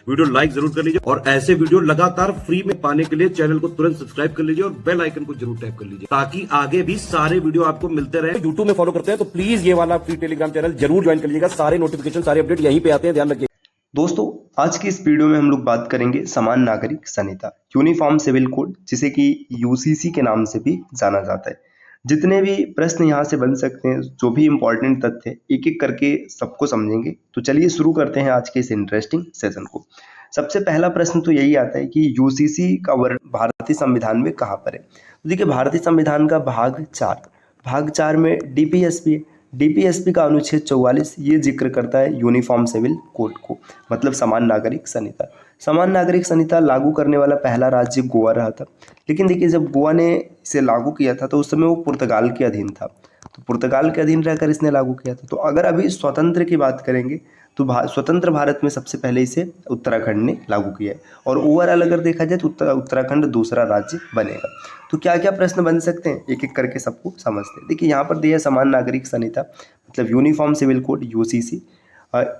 Video like जरूर कर लीजिए और ऐसे वीडियो लगातार फ्री में पाने के लिए चैनल को तुरंत सब्सक्राइब कर लीजिए और बेल आइकन को जरूर टैप कर लीजिए ताकि आगे भी सारे वीडियो आपको मिलते रहे। यूट्यूब में फॉलो करते हैं तो प्लीज ये वाला फ्री टेलीग्राम चैनल जरूर ज्वाइन कर लीजिएगा। सारे नोटिफिकेशन सारे अपडेट यहीं पे आते हैं, ध्यान रखिए। दोस्तों, आज की इस वीडियो में हम लोग बात करेंगे समान नागरिक संहिता यूनिफॉर्म सिविल कोड, जिसे कि यूसीसी के नाम से भी जाना जाता है। जितने भी प्रश्न यहाँ से बन सकते हैं, जो भी इंपॉर्टेंट तथ्य एक एक करके सबको समझेंगे। तो चलिए शुरू करते हैं आज के इस इंटरेस्टिंग सेशन को। सबसे पहला प्रश्न तो यही आता है कि यूसीसी का वर्णन भारतीय संविधान में कहाँ पर है। तो देखिए, भारतीय संविधान का भाग 4 में डीपीएसपी है। डीपीएसपी का अनुच्छेद 44 ये जिक्र करता है यूनिफॉर्म सिविल कोड को, मतलब समान नागरिक संहिता। समान नागरिक संहिता लागू करने वाला पहला राज्य गोवा रहा था। लेकिन देखिए, जब गोवा ने इसे लागू किया था तो उस समय वो पुर्तगाल के अधीन था। तो पुर्तगाल के अधीन रहकर इसने लागू किया था। तो अगर अभी स्वतंत्र की बात करेंगे तो स्वतंत्र भारत में सबसे पहले इसे उत्तराखंड ने लागू किया है। और ओवरऑल अगर देखा जाए तो उत्तराखंड दूसरा राज्य बनेगा। तो क्या क्या प्रश्न बन सकते हैं, एक एक करके सबको समझते हैं। देखिए, यहाँ पर दिया समान नागरिक संहिता मतलब यूनिफॉर्म सिविल कोड यूसीसी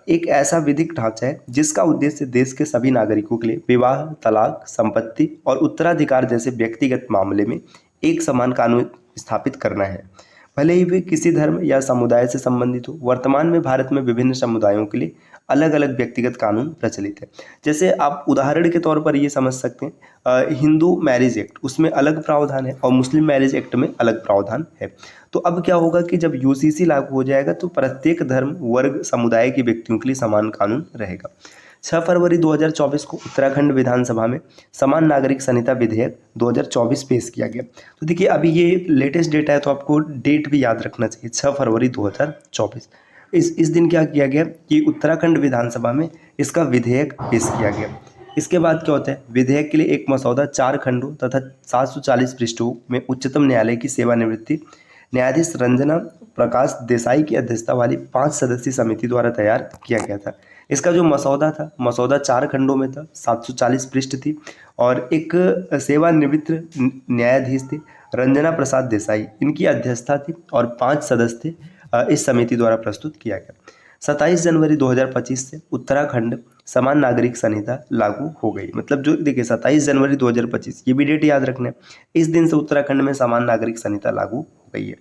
एक ऐसा विधिक ढांचा है जिसका उद्देश्य देश के सभी नागरिकों के लिए विवाह, तलाक, संपत्ति और उत्तराधिकार जैसे व्यक्तिगत मामले में एक समान कानून स्थापित करना है, भले ही वे किसी धर्म या समुदाय से संबंधित हो। वर्तमान में भारत में विभिन्न समुदायों के लिए अलग अलग व्यक्तिगत कानून प्रचलित है। जैसे आप उदाहरण के तौर पर ये समझ सकते हैं, हिंदू मैरिज एक्ट उसमें अलग प्रावधान है और मुस्लिम मैरिज एक्ट में अलग प्रावधान है। तो अब क्या होगा कि जब यूसीसी लागू हो जाएगा तो प्रत्येक धर्म, वर्ग, समुदाय के व्यक्तियों के लिए समान कानून रहेगा। 6 फरवरी 2024 को उत्तराखंड विधानसभा में समान नागरिक संहिता विधेयक 2024 पेश किया गया। तो देखिए, अभी ये लेटेस्ट डेटा है तो आपको डेट भी याद रखना चाहिए, 6 फरवरी 2024। इस दिन क्या किया गया कि उत्तराखंड विधानसभा में इसका विधेयक पेश किया गया। इसके बाद क्या होता है, विधेयक के लिए एक मसौदा 4 खंडों तथा 740 पृष्ठों में उच्चतम न्यायालय की सेवानिवृत्ति न्यायाधीश रंजना प्रकाश देसाई की अध्यक्षता वाली 5 सदस्यीय समिति द्वारा तैयार किया गया था। इसका जो मसौदा 4 खंडों में था, 740 पृष्ठ थी और एक सेवानिवृत्त न्यायाधीश थे रंजना प्रसाद देसाई, इनकी अध्यक्षता थी और 5 सदस्य थे। इस समिति द्वारा प्रस्तुत किया गया। 27 जनवरी 2025 से उत्तराखंड समान नागरिक संहिता लागू हो गई। मतलब जो देखिए 27 जनवरी 2025 ये भी डेट याद रखना है। इस दिन से उत्तराखंड में समान नागरिक संहिता लागू हो गई है।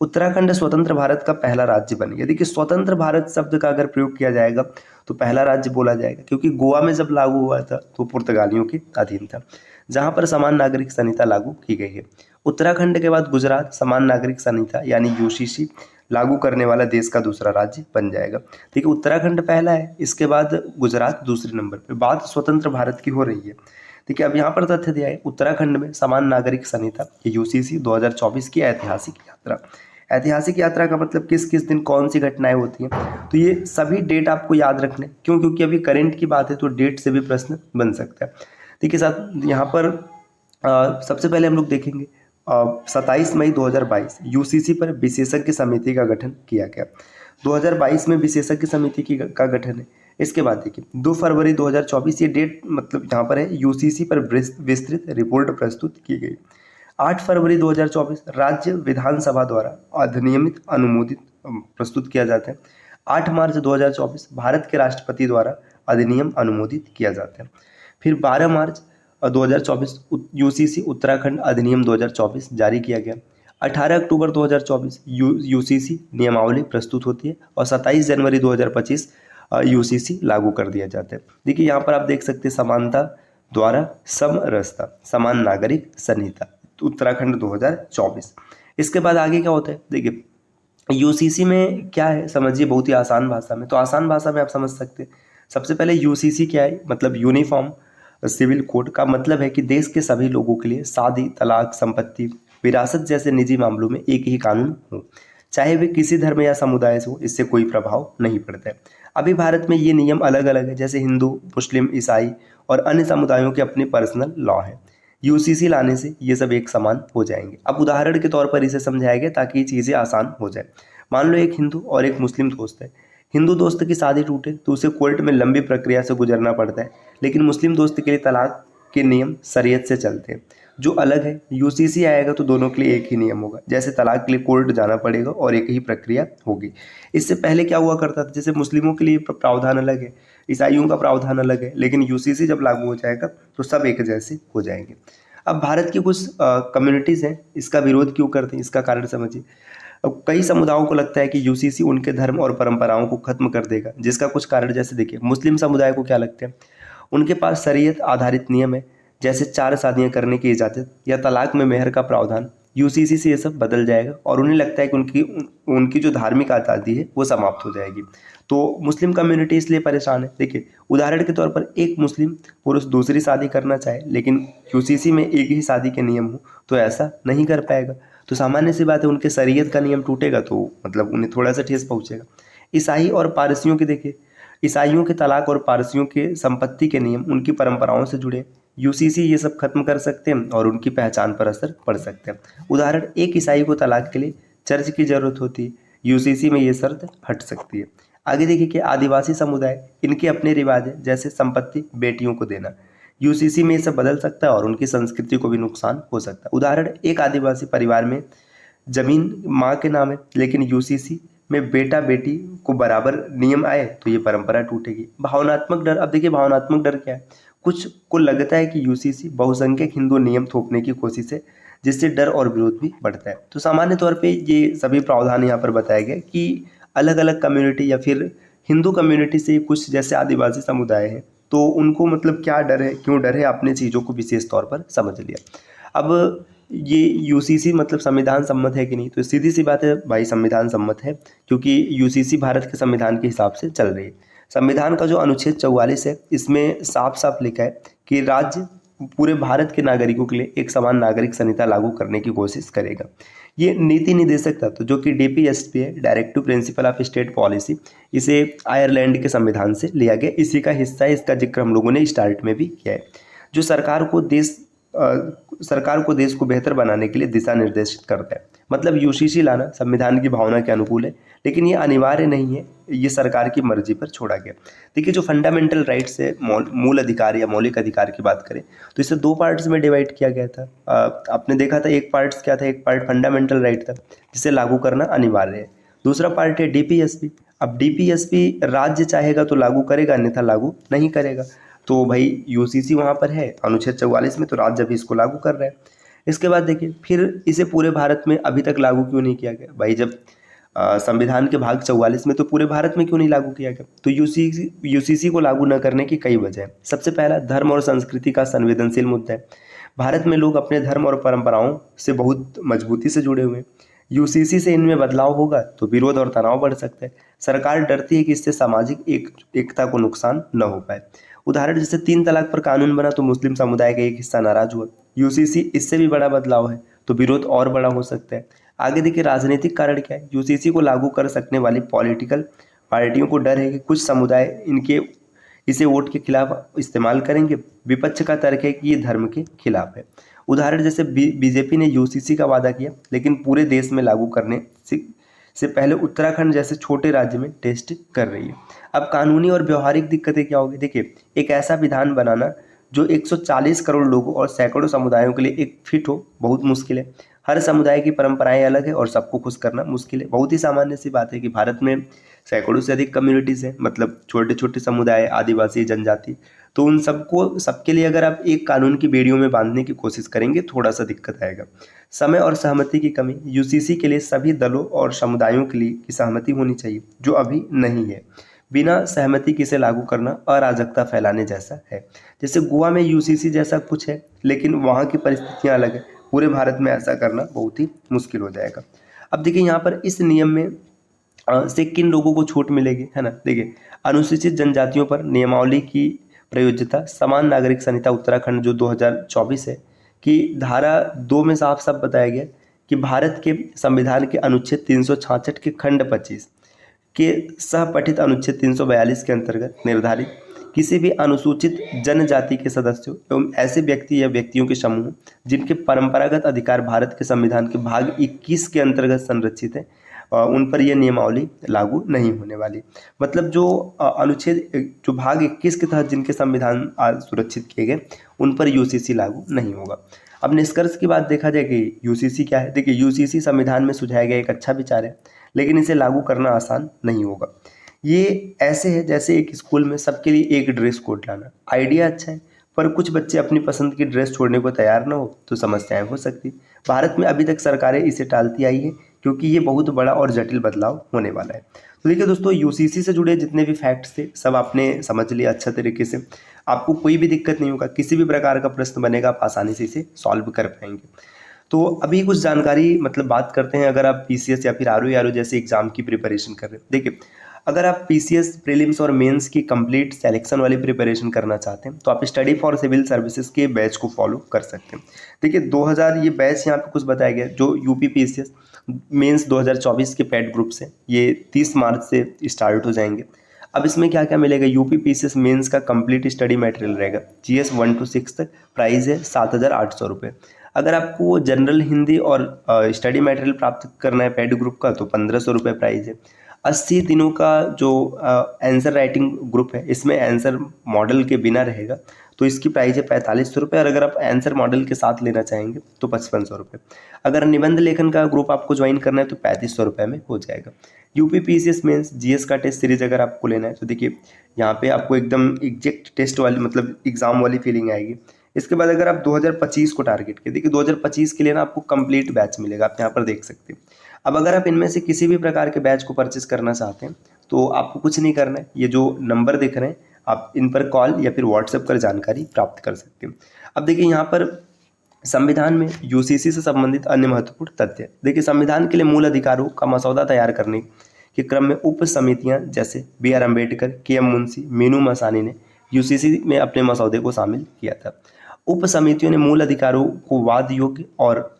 उत्तराखंड स्वतंत्र भारत का पहला राज्य बन गया। देखिए, स्वतंत्र भारत शब्द का अगर प्रयोग किया जाएगा तो पहला राज्य बोला जाएगा, क्योंकि गोवा में जब लागू हुआ था तो पुर्तगालियों के अधीन था, जहां पर समान नागरिक संहिता लागू की गई है। उत्तराखंड के बाद गुजरात समान नागरिक संहिता यानी यूसीसी लागू करने वाला देश का दूसरा राज्य बन जाएगा। ठीक है, उत्तराखंड पहला है, इसके बाद गुजरात दूसरे नंबर पे। बात स्वतंत्र भारत की हो रही है। ठीक है, अब यहाँ पर तथ्य दिया है उत्तराखंड में समान नागरिक संहिता यूसीसी 2024 की ऐतिहासिक यात्रा। ऐतिहासिक यात्रा का मतलब किस किस दिन कौन सी घटनाएं होती हैं, तो ये सभी डेट आपको याद रखने। क्यों? क्योंकि अभी करंट की बात है तो डेट से भी प्रश्न बन सकता है। ठीक है, साथ यहाँ पर सबसे पहले हम लोग देखेंगे 27 मई 2022 यूसीसी पर विशेषज्ञ समिति का गठन किया गया। 2022 में विशेषज्ञ समिति का गठन है। इसके बाद देखिए 2 फरवरी 2024 ये डेट मतलब यहाँ पर है, यूसीसी पर विस्तृत रिपोर्ट प्रस्तुत की गई। 8 फरवरी 2024 राज्य विधानसभा द्वारा अधिनियमित अनुमोदित प्रस्तुत किया जाता है। 8 मार्च 2024 भारत के राष्ट्रपति द्वारा अधिनियम अनुमोदित किया जाता है। फिर 12 मार्च 2024 यूसीसी उत्तराखंड अधिनियम 2024 जारी किया गया। 18 अक्टूबर 2024 यूसीसी नियमावली प्रस्तुत होती है और 27 जनवरी 2025 यूसीसी लागू कर दिया जाता है। देखिए, यहाँ पर आप देख सकते हैं समानता द्वारा समरसता समान नागरिक संहिता उत्तराखंड 2024। इसके बाद आगे क्या होता है, देखिए यूसीसी में क्या है समझिए बहुत ही आसान भाषा में। तो आसान भाषा में आप समझ सकते हैं। सबसे पहले यूसीसी क्या है, मतलब यूनिफॉर्म सिविल कोड का मतलब है कि देश के सभी लोगों के लिए शादी, तलाक, संपत्ति, विरासत जैसे निजी मामलों में एक ही कानून हो, चाहे वे किसी धर्म या समुदाय से हो, इससे कोई प्रभाव नहीं पड़ता है। अभी भारत में ये नियम अलग अलग है, जैसे हिंदू, मुस्लिम, ईसाई और अन्य समुदायों के अपने पर्सनल लॉ हैं। यूसीसी लाने से ये सब एक समान हो जाएंगे। अब उदाहरण के तौर पर इसे समझाया गया ताकि ये चीज़ें आसान हो जाए। मान लो एक हिंदू और एक मुस्लिम दोस्त है। हिंदू दोस्त की शादी टूटे तो उसे कोर्ट में लंबी प्रक्रिया से गुजरना पड़ता है, लेकिन मुस्लिम दोस्त के लिए तलाक के नियम शरीयत से चलते हैं, जो अलग है। यूसीसी आएगा तो दोनों के लिए एक ही नियम होगा। जैसे तलाक के लिए कोर्ट जाना पड़ेगा और एक ही प्रक्रिया होगी। इससे पहले क्या हुआ करता था, जैसे मुस्लिमों के लिए प्रावधान अलग है, ईसाइयों का प्रावधान अलग है, लेकिन यूसीसी जब लागू हो जाएगा तो सब एक जैसे हो जाएंगे। अब भारत की कुछ कम्युनिटीज़ हैं, इसका विरोध क्यों करते हैं, इसका कारण समझिए। अब कई समुदायों को लगता है कि यूसीसी उनके धर्म और परंपराओं को खत्म कर देगा, जिसका कुछ कारण जैसे देखिए, मुस्लिम समुदाय को क्या लगता है, उनके पास शरीयत आधारित नियम है, जैसे 4 शादियां करने की इजाज़त या तलाक में मेहर का प्रावधान। यूसीसी से ये सब बदल जाएगा और उन्हें लगता है कि उनकी जो धार्मिक आज़ादी है वो समाप्त हो जाएगी। तो मुस्लिम कम्युनिटी इसलिए परेशान है। देखिए, उदाहरण के तौर पर एक मुस्लिम पुरुष दूसरी शादी करना चाहे, लेकिन यूसीसी में एक ही शादी के नियम हो तो ऐसा नहीं कर पाएगा। तो सामान्य सी बात है, उनके शरीयत का नियम टूटेगा तो मतलब उन्हें थोड़ा सा ठेस पहुंचेगा। ईसाई और पारसियों के देखिए, ईसाइयों के तलाक और पारसियों के संपत्ति के नियम उनकी परंपराओं से जुड़े। यूसीसी ये सब खत्म कर सकते हैं और उनकी पहचान पर असर पड़ सकता है। उदाहरण, एक ईसाई को तलाक के लिए चर्च की जरूरत होती है, यूसीसी में ये शर्त हट सकती है। आगे देखिए कि आदिवासी समुदाय, इनके अपने रिवाज है, जैसे संपत्ति बेटियों को देना। यूसीसी में ये सब बदल सकता है और उनकी संस्कृति को भी नुकसान हो सकता है। उदाहरण, एक आदिवासी परिवार में जमीन माँ के नाम है, लेकिन यूसीसी में बेटा बेटी को बराबर नियम आए तो ये परंपरा टूटेगी। भावनात्मक डर, अब देखिए भावनात्मक डर क्या है, कुछ को लगता है कि यूसीसी बहुसंख्यक हिंदू नियम थोपने की कोशिश है, जिससे डर और विरोध भी बढ़ता है। तो सामान्य तौर पे ये सभी प्रावधान यहाँ पर बताया गया कि अलग अलग कम्युनिटी या फिर हिंदू कम्युनिटी से कुछ जैसे आदिवासी समुदाय है, तो उनको मतलब क्या डर है, क्यों डर है, आपने चीज़ों को विशेष तौर पर समझ लिया। अब ये यूसीसी मतलब संविधान सम्मत है कि नहीं, तो सीधी सी बात है भाई, संविधान सम्मत है, क्योंकि यूसीसी भारत के संविधान के हिसाब से चल रही है। संविधान का जो अनुच्छेद 44 है, इसमें साफ साफ लिखा है कि राज्य पूरे भारत के नागरिकों के लिए एक समान नागरिक संहिता लागू करने की कोशिश करेगा। ये नीति निर्देशक तत्व जो कि डीपीएसपी है, directive principle of state policy, इसे आयरलैंड के संविधान से लिया गया, इसी का हिस्सा है। इसका जिक्र हम लोगों ने स्टार्ट में भी किया है, जो सरकार को देश को बेहतर बनाने के लिए दिशा निर्देशित करता है। मतलब यूसीसी लाना संविधान की भावना के अनुकूल है, लेकिन ये अनिवार्य नहीं है, ये सरकार की मर्जी पर छोड़ा गया। देखिए, जो फंडामेंटल राइट्स है, मूल अधिकार या मौलिक अधिकार की बात करें तो इसे 2 पार्ट्स में डिवाइड किया गया था। आपने देखा था, एक पार्ट क्या था, एक पार्ट फंडामेंटल राइट था जिसे लागू करना अनिवार्य है। दूसरा पार्ट है डीपीएसपी। अब डीपीएसपी राज्य चाहेगा तो लागू करेगा, अन्यथा लागू नहीं करेगा। तो भाई यूसीसी वहाँ पर है अनुच्छेद 44 में, तो राज्य भी इसको लागू कर रहा है। इसके बाद देखिए, फिर इसे पूरे भारत में अभी तक लागू क्यों नहीं किया गया भाई, जब संविधान के भाग 44 में तो पूरे भारत में क्यों नहीं लागू किया गया। तो यूसीसी को लागू न करने की कई वजह है। सबसे पहला, धर्म और संस्कृति का संवेदनशील मुद्दा है। भारत में लोग अपने धर्म और परंपराओं से बहुत मजबूती से जुड़े हुए हैं। यूसीसी से इनमें बदलाव होगा तो विरोध और तनाव बढ़ सकता है। सरकार डरती है कि इससे सामाजिक एकता को नुकसान न हो पाए। उदाहरण, जैसे 3 तलाक पर कानून बना तो मुस्लिम समुदाय का एक हिस्सा नाराज हुआ। यूसीसी इससे भी बड़ा बदलाव है तो विरोध और बड़ा हो सकता है। आगे देखिए, राजनीतिक कारण क्या है। यूसीसी को लागू कर सकने वाली पॉलिटिकल पार्टियों को डर है कि कुछ समुदाय इसे वोट के खिलाफ इस्तेमाल करेंगे। विपक्ष का तर्क है कि ये धर्म के खिलाफ है। उदाहरण, जैसे बीजेपी ने यूसीसी का वादा किया, लेकिन पूरे देश में लागू करने से पहले उत्तराखंड जैसे छोटे राज्य में टेस्ट कर रही है। अब कानूनी और व्यवहारिक दिक्कतें क्या होगी। देखिए, एक ऐसा विधान बनाना जो 140 करोड़ लोगों और सैकड़ों समुदायों के लिए एक फिट हो, बहुत मुश्किल है। हर समुदाय की परंपराएं अलग है और सबको खुश करना मुश्किल है। बहुत ही सामान्य सी बात है कि भारत में सैकड़ों से अधिक कम्युनिटीज़ हैं, मतलब छोटे छोटे समुदाय, आदिवासी, जनजाति। तो उन सबके लिए अगर आप एक कानून की बेड़ियों में बांधने की कोशिश करेंगे, थोड़ा सा दिक्कत आएगा। समय और सहमति की कमी। यूसीसी के लिए सभी दलों और समुदायों के लिए की सहमति होनी चाहिए, जो अभी नहीं है। बिना सहमति के इसे लागू करना अराजकता फैलाने जैसा है। जैसे गोवा में यूसीसी जैसा कुछ है, लेकिन वहाँ की परिस्थितियाँ अलग है। पूरे भारत में ऐसा करना बहुत ही मुश्किल हो जाएगा। अब देखिए, यहाँ पर इस नियम में से किन लोगों को छूट मिलेगी, है ना। देखिए, अनुसूचित जनजातियों पर नियमावली की प्रयोज्यता, समान नागरिक संहिता उत्तराखंड जो 2024 है कि धारा 2 में साफ साफ बताया गया कि भारत के संविधान के अनुच्छेद 366 के खंड 25 के सहपठित अनुच्छेद 342 के अंतर्गत निर्धारित किसी भी अनुसूचित जनजाति के सदस्यों एवं ऐसे व्यक्ति या व्यक्तियों के समूह जिनके परंपरागत अधिकार भारत के संविधान के भाग 21 के अंतर्गत संरक्षित है, उन पर यह नियमावली लागू नहीं होने वाली। मतलब जो अनुच्छेद जो भाग 21 के तहत जिनके संविधान सुरक्षित किए गए, उन पर यूसीसी लागू नहीं होगा। अब निष्कर्ष की बात देखा जाए कि यूसीसी क्या है। देखिए, यूसीसी संविधान में सुझाया गया एक अच्छा विचार है, लेकिन इसे लागू करना आसान नहीं होगा। ये ऐसे है जैसे एक स्कूल में सबके लिए एक ड्रेस कोड लाना। आइडिया अच्छा है, पर कुछ बच्चे अपनी पसंद की ड्रेस छोड़ने को तैयार ना हो तो समस्याएं हो सकती। भारत में अभी तक सरकारें इसे टालती आई है, क्योंकि ये बहुत बड़ा और जटिल बदलाव होने वाला है। तो देखिए दोस्तों, यूसीसी से जुड़े जितने भी फैक्ट्स थे सब आपने समझ लिया अच्छा तरीके से। आपको कोई भी दिक्कत नहीं होगा, किसी भी प्रकार का प्रश्न बनेगा आप आसानी से इसे सॉल्व कर पाएंगे। तो अभी कुछ जानकारी मतलब बात करते हैं, अगर आप पीसीएस या फिर आरओ जैसे एग्जाम की प्रिपरेशन कर रहे हैं। देखिए, अगर आप पीसीएस प्रीलिम्स और मेंस की कंप्लीट सिलेक्शन वाली प्रिपरेशन करना चाहते हैं तो आप स्टडी फॉर सिविल सर्विसेज के बैच को फॉलो कर सकते हैं। देखिए 2000 ये बैच यहाँ पे कुछ बताया गया, जो यूपी पीसीएस मेंस 2024 के पैड ग्रुप से ये 30 मार्च से स्टार्ट हो जाएंगे। अब इसमें क्या क्या मिलेगा, यूपी पीसीएस मेंस का कंप्लीट स्टडी मटेरियल रहेगा, जीएस 1 to 6 तक। प्राइस है 7,800 रुपये। अगर आपको जनरल हिंदी और स्टडी मटेरियल प्राप्त करना है पैड ग्रुप का तो 1,500 रुपये प्राइस है। 80 दिनों का जो आंसर राइटिंग ग्रुप है, इसमें आंसर मॉडल के बिना रहेगा तो इसकी प्राइस है 4500 रुपये, और अगर आप आंसर मॉडल के साथ लेना चाहेंगे तो 5500 रुपये। अगर निबंध लेखन का ग्रुप आपको ज्वाइन करना है तो 3500 रुपये में हो जाएगा। यूपी पीसीएस मेंस जीएस का टेस्ट सीरीज अगर आपको लेना है तो देखिए यहाँ पे आपको एकदम एग्जैक्ट टेस्ट वाली मतलब एग्जाम वाली फीलिंग आएगी। इसके बाद अगर आप 2025 को टारगेट करें, देखिए 2025 के लिए ना आपको कंप्लीट बैच मिलेगा, आप यहाँ पर देख सकते हैं। अब अगर आप इनमें से किसी भी प्रकार के बैच को परचेस करना चाहते हैं तो आपको कुछ नहीं करना है, ये जो नंबर दिख रहे हैं आप इन पर कॉल या फिर व्हाट्सएप कर जानकारी प्राप्त कर सकते हैं। अब देखिए यहाँ पर संविधान में यूसीसी से संबंधित अन्य महत्वपूर्ण तथ्य। देखिए संविधान के लिए मूल अधिकारों का मसौदा तैयार करने के क्रम में उप समितियाँ जैसे BR अम्बेडकर, KM मुंशी, मीनू मसानी ने यूसीसी में अपने मसौदे को शामिल किया था। उप समितियों ने मूल अधिकारों को वाद योग्य और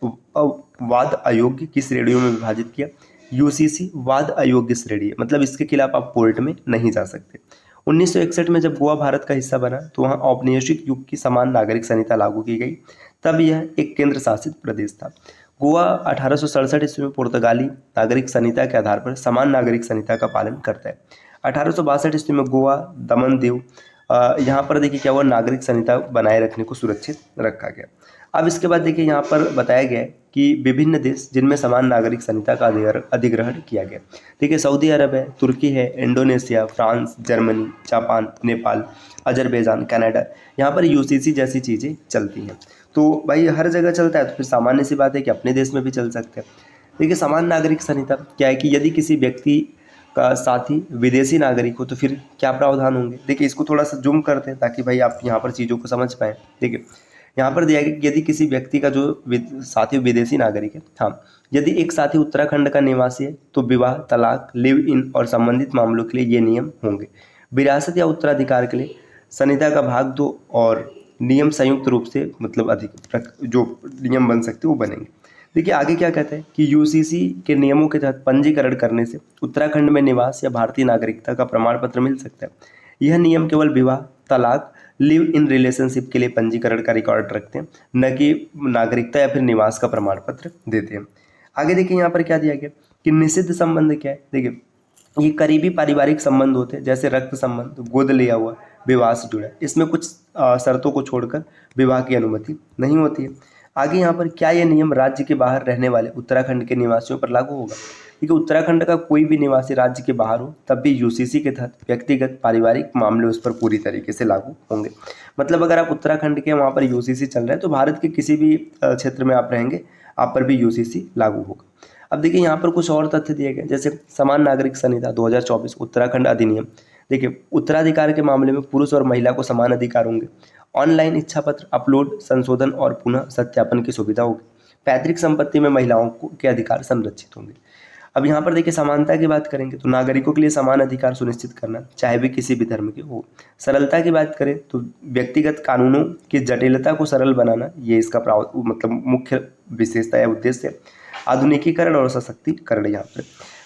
वाद अयोग्य की श्रेणियों में विभाजित किया। यूसीसी वाद अयोग्य श्रेणी है, मतलब इसके खिलाफ आप कोर्ट में नहीं जा सकते। 1961 में जब गोवा भारत का हिस्सा बना तो वहाँ औपनिवेशिक युग की समान नागरिक संहिता लागू की गई, तब यह एक केंद्र शासित प्रदेश था। गोवा 1867 ईस्वी में पुर्तगाली नागरिक संहिता के आधार पर समान नागरिक संहिता का पालन करता है। 1862 ईस्वी में गोवा, दमन दीव यहाँ पर देखिए क्या हुआ, नागरिक संहिता बनाए रखने को सुरक्षित रखा गया। अब इसके बाद देखिए यहाँ पर बताया गया है कि विभिन्न देश जिनमें समान नागरिक संहिता का अधिग्रहण किया गया। देखिए सऊदी अरब है, तुर्की है, Indonesia, France, Germany, Japan, Nepal, Azerbaijan, Canada, यहाँ पर यूसीसी जैसी चीज़ें चलती हैं। तो भाई हर जगह चलता है तो फिर सामान्य सी बात है कि अपने देश में भी चल सकते हैं। देखिए समान नागरिक संहिता क्या है कि यदि किसी व्यक्ति का साथी विदेशी नागरिक हो तो फिर क्या प्रावधान होंगे। देखिए इसको थोड़ा सा जूम करते हैं ताकि भाई आप यहाँ पर चीज़ों को समझ पाएँ। देखिए यहाँ पर दिया गया कि यदि किसी व्यक्ति का जो साथी विदेशी नागरिक है, हाँ, यदि एक साथी उत्तराखंड का निवासी है तो विवाह, तलाक, लिव इन और संबंधित मामलों के लिए ये नियम होंगे। विरासत या उत्तराधिकार के लिए संहिता का भाग 2 और नियम संयुक्त रूप से मतलब अधिक जो नियम बन सकते वो बनेंगे। देखिए आगे क्या कहते हैं कि यूसीसी के नियमों के तहत पंजीकरण करने से उत्तराखंड में निवास या भारतीय नागरिकता का प्रमाण पत्र मिल सकता है। यह नियम केवल विवाह, तलाक, लिव इन रिलेशनशिप के लिए पंजीकरण का रिकॉर्ड रखते हैं, न कि नागरिकता या फिर निवास का प्रमाण पत्र देते हैं। आगे देखिए यहाँ पर क्या दिया गया कि निषिद्ध संबंध क्या है। देखिए ये करीबी पारिवारिक संबंध होते हैं, जैसे रक्त संबंध, गोद लिया हुआ, विवाह से जुड़ा। इसमें कुछ शर्तों को छोड़कर विवाह की अनुमति नहीं होती है। आगे यहाँ पर क्या ये नियम राज्य के बाहर रहने वाले उत्तराखंड के निवासियों पर लागू होगा। क्योंकि उत्तराखंड का कोई भी निवासी राज्य के बाहर हो तब भी यूसीसी के तहत व्यक्तिगत पारिवारिक मामले उस पर पूरी तरीके से लागू होंगे। मतलब अगर आप उत्तराखंड के वहाँ पर यूसीसी चल रहा है तो भारत के किसी भी क्षेत्र में आप रहेंगे आप पर भी यूसीसी लागू होगा। अब देखिए यहाँ पर कुछ और तथ्य दिए गए, जैसे समान नागरिक संहिता 2024 उत्तराखंड अधिनियम। देखिए उत्तराधिकार के मामले में पुरुष और महिला को समान अधिकार होंगे। ऑनलाइन इच्छा पत्र अपलोड, संशोधन और पुनः सत्यापन की सुविधा होगी। पैतृक संपत्ति में महिलाओं को के अधिकार संरक्षित होंगे। अब यहाँ पर देखिए समानता की बात करेंगे तो नागरिकों के लिए समान अधिकार सुनिश्चित करना, चाहे वे किसी भी धर्म के हो। सरलता की बात करें तो व्यक्तिगत कानूनों की जटिलता को सरल बनाना, ये इसका मतलब मुख्य विशेषता या उद्देश्य है। आधुनिकीकरण और सशक्तिकरण। यहाँ पर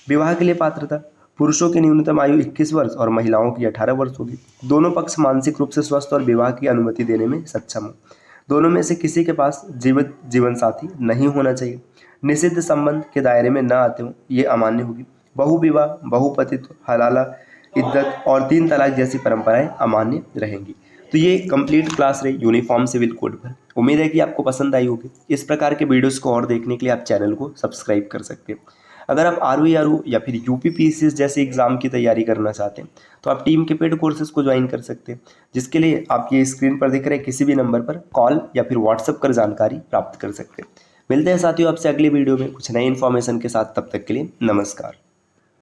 विवाह के लिए पात्रता, पुरुषों की न्यूनतम आयु 21 वर्ष और महिलाओं की 18 वर्ष होगी। दोनों पक्ष मानसिक रूप से स्वस्थ और विवाह की अनुमति देने में सक्षम हो। दोनों में से किसी के पास जीवित जीवन साथी नहीं होना चाहिए। निषिद्ध संबंध के दायरे में न आते हों ये अमान्य होगी। बहुविवाह, बहुपतित्व, हलाला, इद्दत और 3 तलाक जैसी परंपराएं अमान्य रहेंगी। तो ये कंप्लीट क्लास रही यूनिफॉर्म सिविल कोड पर। उम्मीद है कि आपको पसंद आई होगी। इस प्रकार के वीडियोस को और देखने के लिए आप चैनल को सब्सक्राइब कर सकते हैं। अगर आप ROE या फिर UPPCS जैसे एग्ज़ाम की तैयारी करना चाहते हैं तो आप टीम के पेड कोर्सेज को ज्वाइन कर सकते हैं, जिसके लिए आप ये स्क्रीन पर दिख रहे किसी भी नंबर पर कॉल या फिर व्हाट्सएप कर जानकारी प्राप्त कर सकते हैं। मिलते हैं साथियों आपसे अगली वीडियो में कुछ नई इन्फॉर्मेशन के साथ, तब तक के लिए नमस्कार।